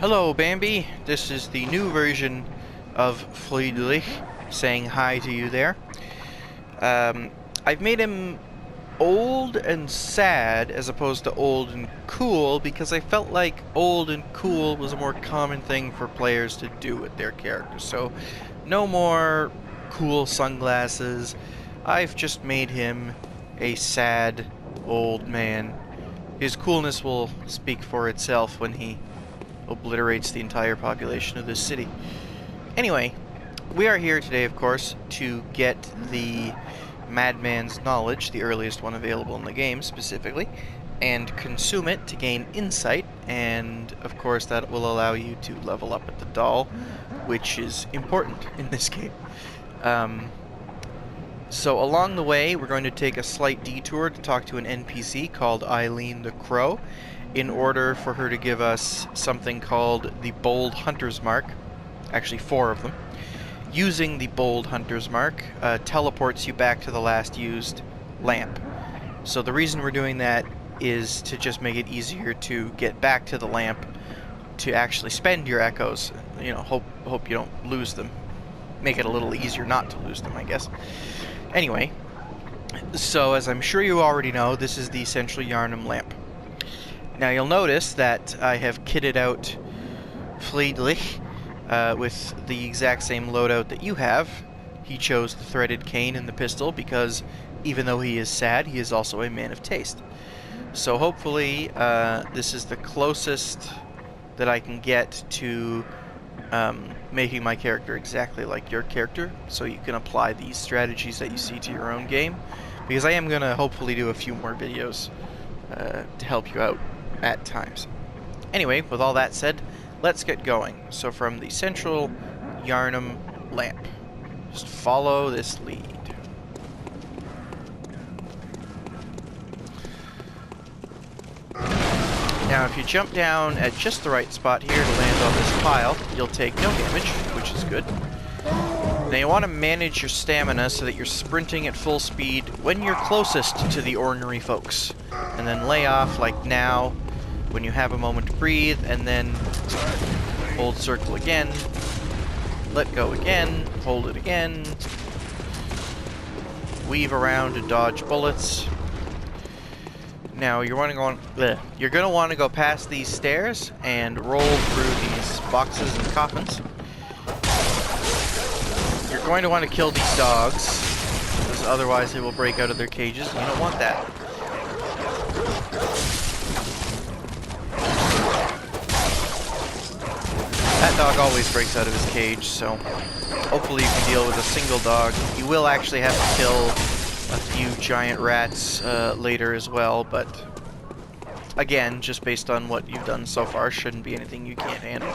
Hello, Bambi. This is the new version of Friedrich saying hi to you there. I've made him old and sad as opposed to old and cool because I felt like old and cool was a more common thing for players to do with their characters. So, no more cool sunglasses. I've just made him a sad old man. His coolness will speak for itself when he obliterates the entire population of this city. Anyway, we are here today, of course, to get the Madman's Knowledge, the earliest one available in the game specifically, and consume it to gain insight, and of course that will allow you to level up at the doll, which is important in this game. So along the way, we're going to take a slight detour to talk to an NPC called Eileen the Crow, in order for her to give us something called the Bold Hunter's Mark. Actually, 4 of them. Using the Bold Hunter's Mark teleports you back to the last used lamp. So the reason we're doing that is to just make it easier to get back to the lamp to actually spend your echoes. You know, hope you don't lose them. Make it a little easier not to lose them, I guess. Anyway, so as I'm sure you already know, this is the Central Yharnam lamp. Now you'll notice that I have kitted out Friedrich with the exact same loadout that you have. He chose the threaded cane and the pistol because even though he is sad, he is also a man of taste. So hopefully this is the closest that I can get to making my character exactly like your character, so you can apply these strategies that you see to your own game, because I am going to hopefully do a few more videos to help you out at times. Anyway, with all that said, let's get going. So from the Central Yharnam lamp, just follow this lead. Now if you jump down at just the right spot here to land on this pile, you'll take no damage, which is good. Now you want to manage your stamina so that you're sprinting at full speed when you're closest to the ornery folks, and then lay off like now when you have a moment to breathe, and then hold circle again, let go again, hold it again, weave around to dodge bullets. Now you're going to want to go past these stairs and roll through these boxes and coffins. You're going to want to kill these dogs, because otherwise they will break out of their cages, and you don't want that. That dog always breaks out of his cage, so hopefully you can deal with a single dog. You will actually have to kill a few giant rats later as well, but again, just based on what you've done so far, shouldn't be anything you can't handle.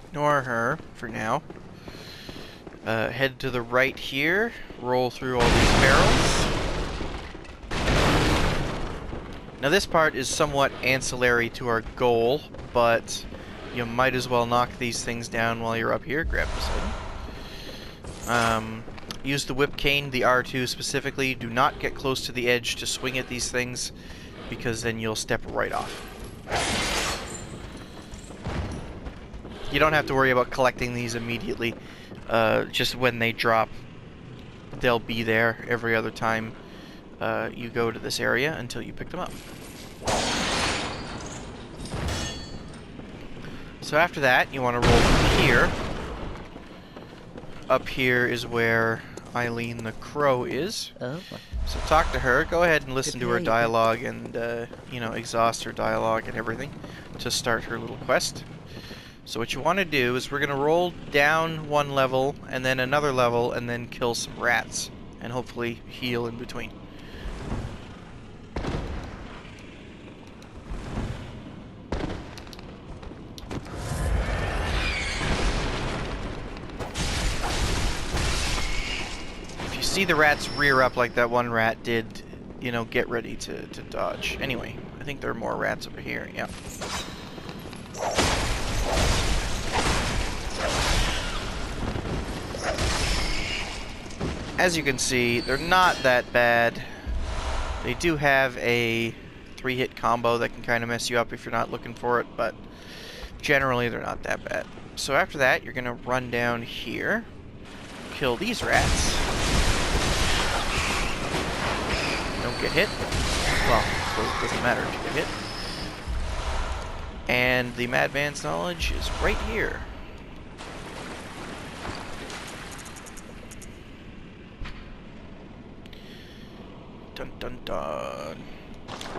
Ignore her for now. Head to the right here, roll through all these barrels. Now this part is somewhat ancillary to our goal, but you might as well knock these things down while you're up here. Grab this item. Use the whip cane, the R2 specifically. Do not get close to the edge to swing at these things, because then you'll step right off. You don't have to worry about collecting these immediately. Just when they drop, they'll be there every other time you go to this area until you pick them up. So after that, you want to roll from here. Up here is where Eileen the Crow is. Oh. So talk to her. Go ahead and listen to her dialogue and, you know, exhaust her dialogue and everything to start her little quest. So what you want to do is we're going to roll down one level and then another level and then kill some rats and hopefully heal in between. See the rats rear up like that one rat did, you know, get ready to dodge. Anyway, I think there are more rats over here, yeah. As you can see, they're not that bad. They do have a 3-hit combo that can kind of mess you up if you're not looking for it, but generally they're not that bad. So after that, you're going to run down here, kill these rats. Don't get hit. Well, I suppose it doesn't matter if you get hit. And the Madman's Knowledge is right here. Dun dun dun.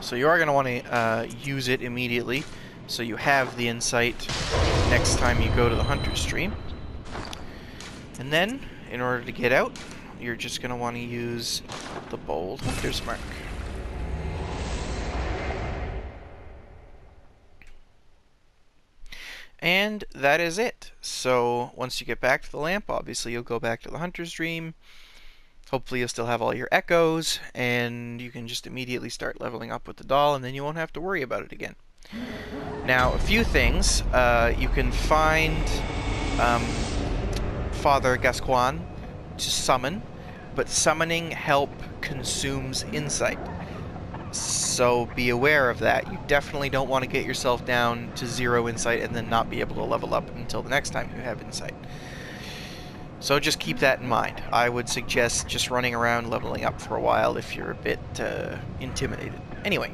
So you are going to want to use it immediately, so you have the insight next time you go to the Hunter's Stream. And then, in order to get out, you're just going to want to use the Bold Hunter's Mark. And that is it. So once you get back to the lamp, obviously you'll go back to the Hunter's Dream. Hopefully you'll still have all your echoes, and you can just immediately start leveling up with the doll, and then you won't have to worry about it again. Now, a few things. You can find Father Gascoigne to summon, but summoning help consumes insight. So be aware of that. You definitely don't want to get yourself down to 0 insight and then not be able to level up until the next time you have insight. So just keep that in mind. I would suggest just running around leveling up for a while if you're a bit intimidated. Anyway,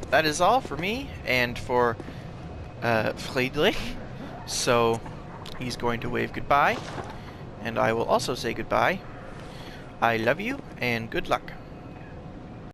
that is all for me and for Friedrich. So he's going to wave goodbye, and I will also say goodbye. I love you, and good luck.